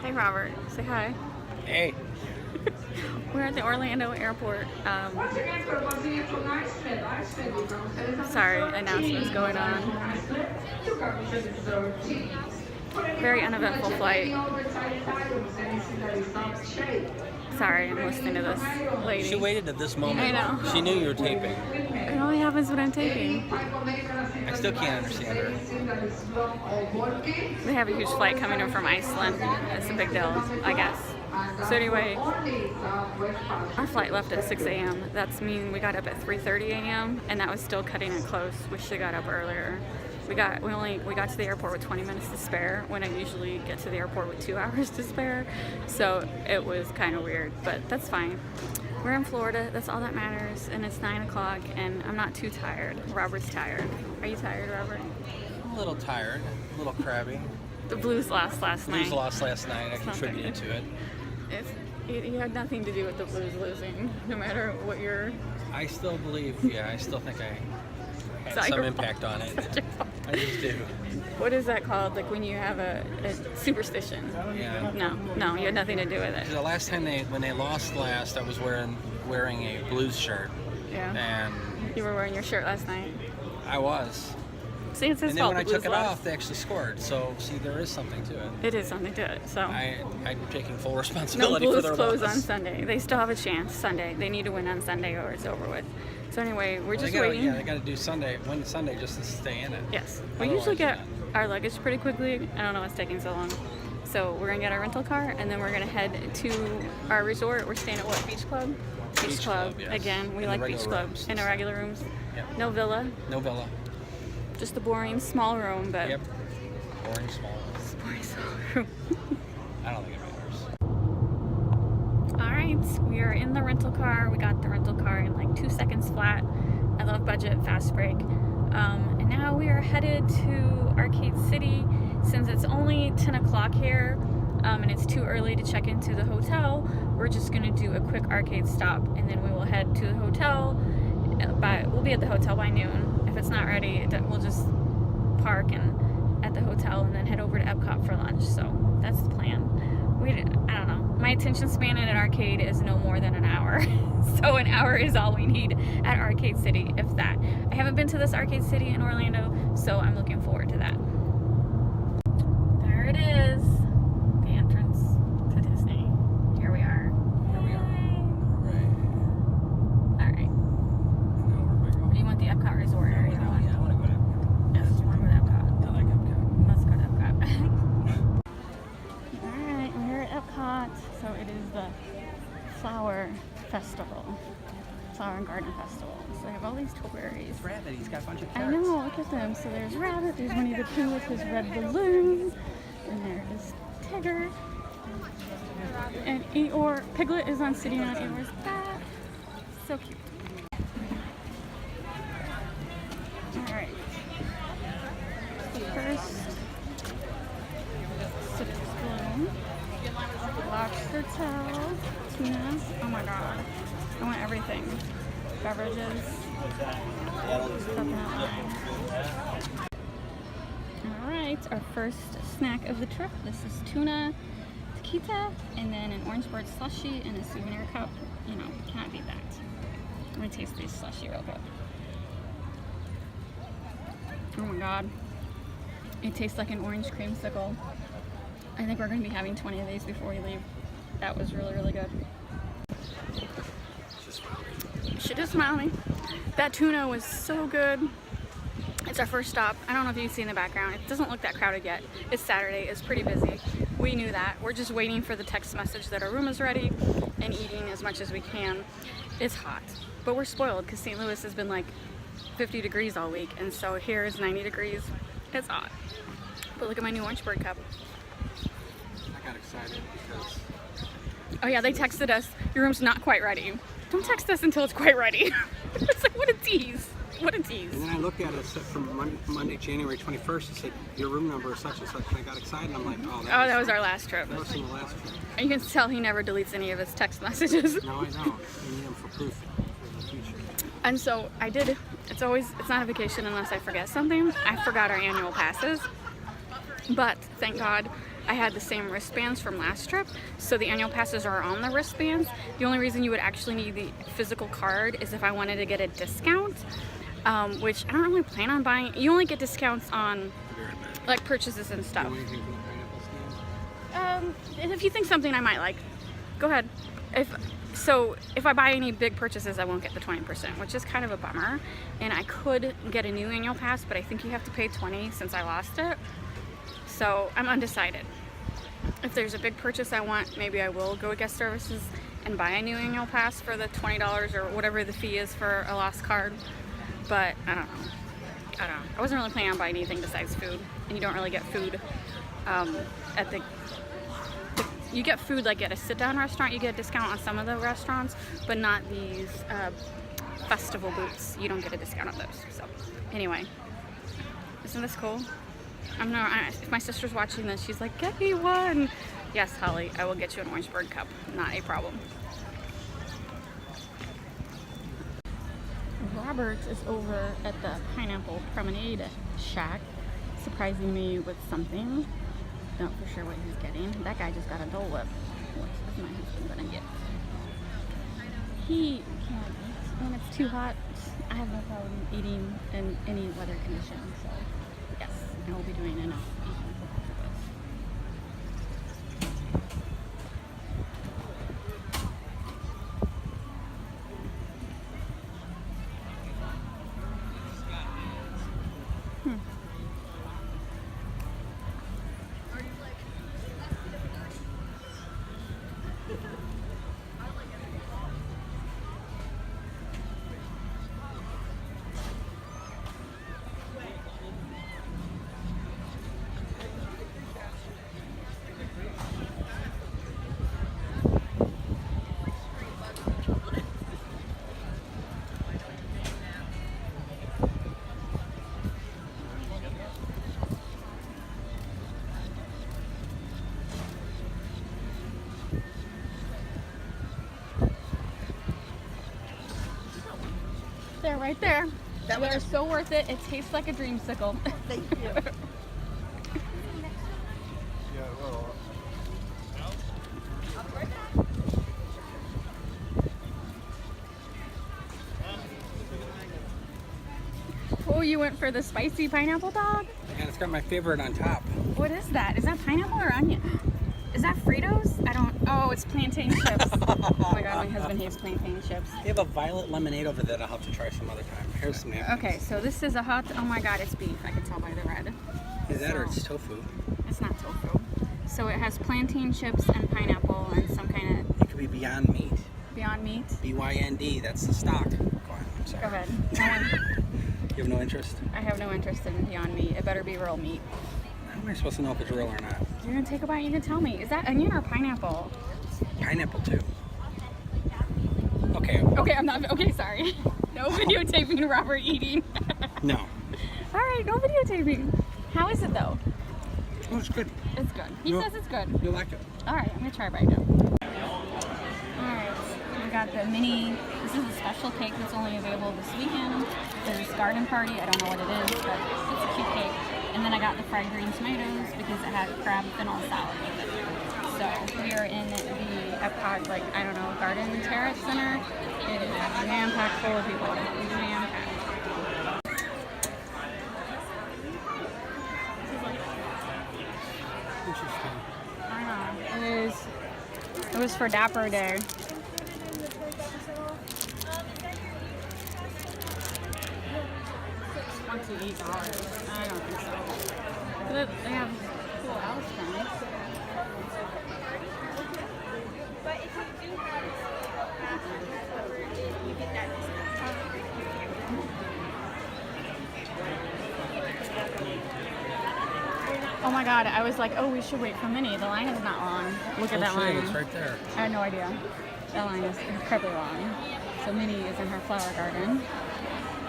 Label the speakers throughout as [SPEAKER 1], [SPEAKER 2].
[SPEAKER 1] Hey Robert, say hi.
[SPEAKER 2] Hey.
[SPEAKER 1] We're at the Orlando airport. Sorry, announcements going on. Very uneventful flight. Sorry, I'm listening to this lady.
[SPEAKER 2] She waited at this moment.
[SPEAKER 1] I know.
[SPEAKER 2] She knew you were taping.
[SPEAKER 1] It only happens when I'm taping.
[SPEAKER 2] I still can't understand her.
[SPEAKER 1] They have a huge flight coming in from Iceland. It's a big deal, I guess. So anyway, our flight left at 6 a.m. That's mean we got up at 3:30 a.m. and that was still cutting it close. We should have got up earlier. We got to the airport with 20 minutes to spare when I usually get to the airport with 2 hours to spare. So it was kind of weird, but that's fine. We're in Florida, that's all that matters, and it's 9 o'clock and I'm not too tired. Robert's tired. Are you tired, Robert?
[SPEAKER 2] I'm a little tired, a little crabby.
[SPEAKER 1] The Blues lost last night.
[SPEAKER 2] Blues lost last night. I contributed to it.
[SPEAKER 1] It had nothing to do with the Blues losing, no matter what your...
[SPEAKER 2] I still believe, I still think I had some impact on it. I just do.
[SPEAKER 1] What is that called? Like when you have a superstition?
[SPEAKER 2] Yeah.
[SPEAKER 1] No, you had nothing to do with it.
[SPEAKER 2] The last time when they lost last, I was wearing a Blues shirt.
[SPEAKER 1] Yeah.
[SPEAKER 2] And
[SPEAKER 1] you were wearing your shirt last night.
[SPEAKER 2] I was.
[SPEAKER 1] See, it's his
[SPEAKER 2] and then
[SPEAKER 1] fault
[SPEAKER 2] when I
[SPEAKER 1] the Blues
[SPEAKER 2] took it
[SPEAKER 1] lost.
[SPEAKER 2] off, they actually scored. So, see, there is something to it.
[SPEAKER 1] It is something to it. So
[SPEAKER 2] I'm taking full
[SPEAKER 1] no
[SPEAKER 2] responsibility
[SPEAKER 1] Blues
[SPEAKER 2] for their
[SPEAKER 1] close
[SPEAKER 2] loss.
[SPEAKER 1] on Sunday. They still have a chance Sunday. They need to win on Sunday or it's over with. So anyway, we're just waiting.
[SPEAKER 2] Yeah, they got to win Sunday just to stay in it.
[SPEAKER 1] Yes. We usually get our luggage pretty quickly. I don't know what's taking so long. So we're going to get our rental car and then we're going to head to our resort. We're staying at what, Beach Club? Beach Club. Yes. Again, we like Beach Clubs. In the regular rooms.
[SPEAKER 2] Yep.
[SPEAKER 1] No villa.
[SPEAKER 2] No villa.
[SPEAKER 1] Just a boring small room, but...
[SPEAKER 2] Yep. Boring small room.
[SPEAKER 1] Boring small room.
[SPEAKER 2] I don't think it matters.
[SPEAKER 1] Alright, we are in the rental car. We got the rental car in like 2 seconds flat. I love budget, fast break. And now we are headed to Arcade City. Since it's only 10 o'clock here, and it's too early to check into the hotel, we're just going to do a quick arcade stop, and then we will head to the hotel. We'll be at the hotel by noon. If it's not ready, we'll just park at the hotel and then head over to Epcot for lunch. So that's the plan. I don't know. My attention span at an arcade is no more than an hour. So an hour is all we need at Arcade City, if that. I haven't been to this Arcade City in Orlando, so I'm looking forward to that. There it is. The entrance to Disney. Here we are. You want the Epcot Resort area?
[SPEAKER 2] Yeah, I want to go to Epcot.
[SPEAKER 1] Yes, I want to go to Epcot.
[SPEAKER 2] I like Epcot.
[SPEAKER 1] Let's go to Epcot. Alright, we're here at Epcot. So it is the Flower Festival. Flower Garden Festival. So they have all these topiaries.
[SPEAKER 2] Rabbit, he's got a bunch of
[SPEAKER 1] I
[SPEAKER 2] carrots.
[SPEAKER 1] know, look at them. So there's Rabbit, there's Winnie the Pooh with his red balloons, and there is Tigger. And Eeyore, Piglet is sitting on Eeyore's back. So cute. Alright. First, citrus balloon, lobster tail, tuna. Oh my god. I want everything. Beverages. Coconut wine. Alright, our first snack of the trip. This is tuna taquita, and then an orange bird slushie and a souvenir cup. You know, can't beat that. Let me taste these slushie real quick. Oh my god. It tastes like an orange creamsicle. I think we're going to be having 20 of these before we leave. That was really, really good. She just smiling. That tuna was so good. It's our first stop. I don't know if you can see in the background. It doesn't look that crowded yet. It's Saturday. It's pretty busy. We knew that. We're just waiting for the text message that our room is ready and eating as much as we can. It's hot, but we're spoiled because St. Louis has been like 50 degrees all week, and so here is 90 degrees. It's hot. But look at my new orange bird cup.
[SPEAKER 2] I got excited because...
[SPEAKER 1] Oh yeah, they texted us, your room's not quite ready. Don't text us until it's quite ready. It's like, what a tease. What a tease.
[SPEAKER 2] And then I looked at it, it said from Monday, January 21st, it said, your room number is such and such, and I got excited, and I'm like, oh,
[SPEAKER 1] that was our last trip.
[SPEAKER 2] That was from the last trip.
[SPEAKER 1] And you can tell he never deletes any of his text messages.
[SPEAKER 2] No, I know. I need them for proof for the future.
[SPEAKER 1] And so I did, it's not a vacation unless I forget something. I forgot our annual passes. But thank God, I had the same wristbands from last trip, so the annual passes are on the wristbands. The only reason you would actually need the physical card is if I wanted to get a discount, which I don't really plan on buying. You only get discounts on like purchases and stuff. If you think something I might like, go ahead. If I buy any big purchases, I won't get the 20%, which is kind of a bummer. And I could get a new annual pass, but I think you have to pay $20 since I lost it. So I'm undecided. If there's a big purchase I want, maybe I will go with guest services and buy a new annual pass for the $20 or whatever the fee is for a lost card. But I don't know. I wasn't really planning on buying anything besides food, and you don't really get food at the you get food like at a sit-down restaurant. You get a discount on some of the restaurants, but not these festival booths. You don't get a discount on those. So anyway, isn't this cool? If my sister's watching this, she's like, get me one. Yes, Holly, I will get you an Orangeburg cup. Not a problem. Robert is over at the Pineapple Promenade Shack, surprising me with something. Not for sure what he's getting. That guy just got a Dole Whip. What is my husband gonna get? He can't eat when it's too hot. I have no problem eating in any weather condition, so yes, I will be doing enough eating for both of us. They're right there. They're so worth it. It tastes like a dreamsicle.
[SPEAKER 3] Thank you.
[SPEAKER 1] Oh, you went for the spicy pineapple dog?
[SPEAKER 2] And it's got my favorite on top.
[SPEAKER 1] What is that? Is that pineapple or onion? Is that Fritos? I don't. Oh, it's plantain chips. Oh my god, my husband hates plantain chips.
[SPEAKER 2] They have a violet lemonade over there that I'll have to try some other time. Here's some napkins.
[SPEAKER 1] Okay, so this is a hot. Oh my god, it's beef. I can tell by the red.
[SPEAKER 2] Is that or it's tofu?
[SPEAKER 1] It's not tofu. So it has plantain chips and pineapple and some kind of.
[SPEAKER 2] It could be Beyond Meat.
[SPEAKER 1] Beyond Meat?
[SPEAKER 2] BYND, that's the stock. Go on, I'm sorry.
[SPEAKER 1] Go ahead.
[SPEAKER 2] You have no interest?
[SPEAKER 1] I have no interest in Beyond Meat. It better be real meat.
[SPEAKER 2] How am I supposed to know if it's real or not?
[SPEAKER 1] You're gonna take a bite, you can tell me. Is that onion or pineapple?
[SPEAKER 2] Pineapple too. Okay.
[SPEAKER 1] Okay, I'm not. Okay, sorry. No videotaping Robert eating.
[SPEAKER 2] No.
[SPEAKER 1] Alright, no videotaping. How is it though?
[SPEAKER 2] Oh, it's good.
[SPEAKER 1] It's good. He says it's good.
[SPEAKER 2] You'll like it.
[SPEAKER 1] Alright, I'm gonna try right now. Alright, we got the mini. This is a special cake that's only available this weekend. There's garden party. I don't know what it is, but it's a cute cake. And then I got the fried green tomatoes because it had crab fennel salad with it. So we are in the Epcot, Garden Terrace Center. It is jam-packed full of people. Jam-packed.
[SPEAKER 2] Interesting.
[SPEAKER 1] I know. It was for Dapper Day. $28. I don't think so. But they have cool house things.
[SPEAKER 3] But if you do have you get that discount.
[SPEAKER 1] Oh my god, I was like, oh, we should wait for Minnie. The line is not long. Look at that line.
[SPEAKER 2] It's right there.
[SPEAKER 1] I had no idea. That line is incredibly long. So Minnie is in her flower garden.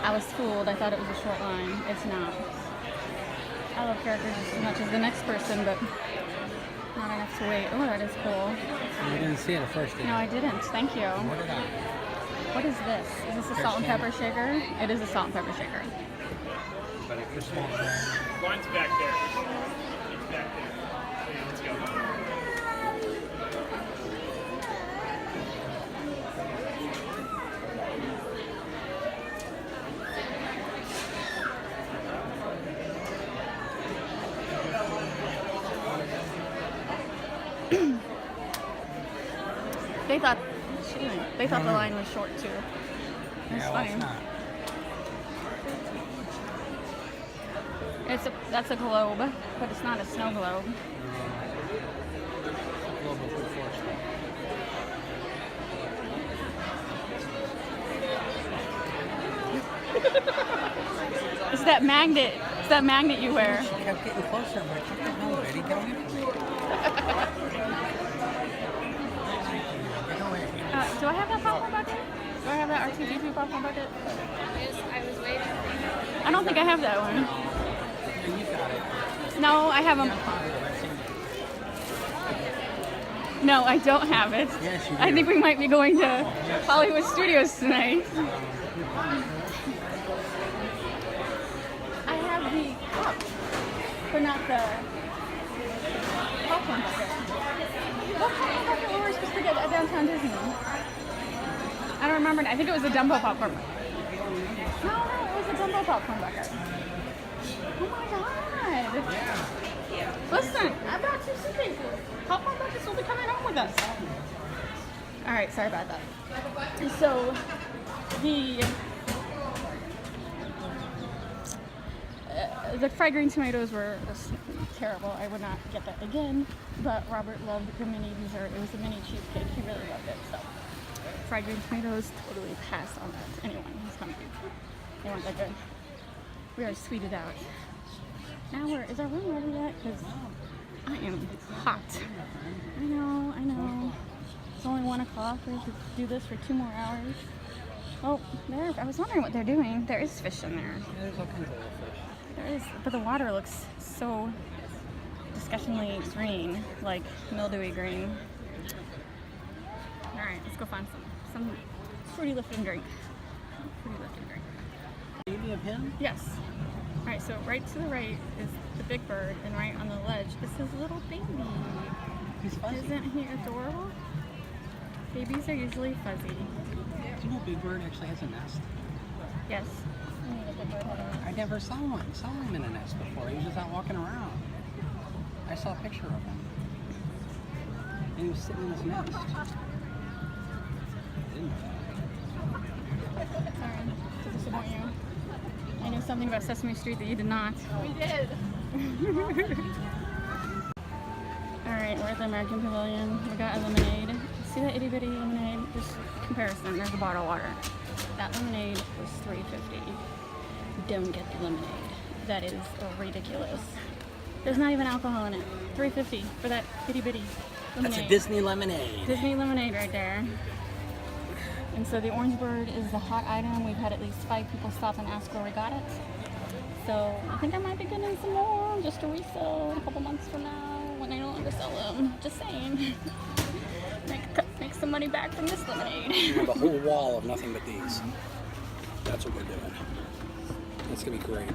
[SPEAKER 1] I was fooled. I thought it was a short line. It's not. I love characters just as much as the next person, but not enough to wait. Oh, that is cool.
[SPEAKER 2] You didn't see it at first, did you?
[SPEAKER 1] No, I didn't. Thank you.
[SPEAKER 2] What did I?
[SPEAKER 1] What is this? Is this a salt and pepper shaker? It is a salt and pepper shaker.
[SPEAKER 4] Mine's back there. It's back there. Okay, let's go.
[SPEAKER 1] They thought the line was short too. It's
[SPEAKER 2] Yeah, well,
[SPEAKER 1] funny.
[SPEAKER 2] it's not.
[SPEAKER 1] That's a globe, but it's not a snow globe.
[SPEAKER 2] Global food force.
[SPEAKER 1] It's that magnet. It's that magnet you wear.
[SPEAKER 2] She kept getting closer. I'm like, what the hell, Betty? Get away from me. Get away.
[SPEAKER 1] Do I have that popcorn bucket? Do I have that R2D2 popcorn bucket?
[SPEAKER 3] I was waiting for you.
[SPEAKER 1] I don't think I have that one.
[SPEAKER 2] And you got it.
[SPEAKER 1] No, I have them.
[SPEAKER 2] Positive, I've seen it.
[SPEAKER 1] No, I don't have it.
[SPEAKER 2] Yes, you do.
[SPEAKER 1] I think we might be going to Hollywood Studios tonight. I have the cup, but not the popcorn bucket. What popcorn bucket were we supposed to get at Downtown Disney? I don't remember. I think it was a Dumbo popcorn bucket. No, it was a Dumbo popcorn bucket. Oh my god. Listen, I brought 2 suitcases. Popcorn buckets will be coming home with us. Alright, sorry about that. So, the fried green tomatoes were terrible. I would not get that again. But Robert loved the mini dessert. It was a mini cheesecake. He really loved it. So, fried green tomatoes, totally pass on that to anyone who's hungry. They weren't that good. We are sweeted out. Now is our room ready yet? Because I am hot. I know. It's only 1 o'clock. We have to do this for 2 more hours. Oh, I was wondering what they're doing. There is fish in there.
[SPEAKER 2] Yeah, there's all kinds of little fish.
[SPEAKER 1] There is, but the water looks so disgustingly green, like mildewy green. All right, let's go find some fruity lifting drink.
[SPEAKER 2] Baby of him?
[SPEAKER 1] Yes. All right, so right to the right is the big bird, and right on the ledge is his little baby.
[SPEAKER 2] He's fuzzy.
[SPEAKER 1] Isn't he adorable? Babies are usually fuzzy.
[SPEAKER 2] Do you know Big Bird actually has a nest?
[SPEAKER 1] Yes. I need a big bird. Hold on.
[SPEAKER 2] I never saw him in a nest before. He was just out walking around. I saw a picture of him. And he was sitting in his nest. I didn't know that.
[SPEAKER 1] Sorry to disappoint you. I knew something about Sesame Street that you did not.
[SPEAKER 3] We did.
[SPEAKER 1] Alright, we're at the American Pavilion. We got a lemonade. See that itty bitty lemonade? Just comparison, there's a bottle of water. That lemonade was $3.50. Don't get the lemonade. That is ridiculous. There's not even alcohol in it. $3.50 for that itty bitty lemonade.
[SPEAKER 2] That's a Disney lemonade.
[SPEAKER 1] Disney lemonade right there. And so the orange bird is the hot item. We've had at least 5 people stop and ask where we got it. So I think I might be getting some more just to resell in a couple months from now when I no longer sell them. Just saying. Make some money back from this lemonade.
[SPEAKER 2] We have a whole wall of nothing but these. That's what we're doing. That's gonna be great.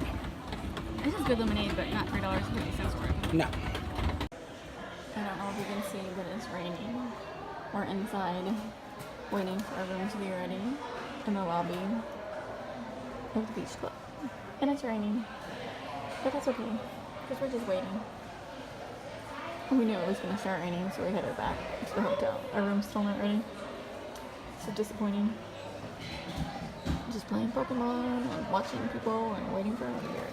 [SPEAKER 1] This is good lemonade, but not $3.50 for it.
[SPEAKER 2] No.
[SPEAKER 1] I don't know if you can see, but it's raining. We're inside, waiting for our room to be ready in the lobby of the beach club. And it's raining. But that's okay, because we're just waiting. We knew it was going to start raining, so we headed back to the hotel. Our room's still not ready. So disappointing. Just playing Pokemon and watching people and waiting for them to be ready.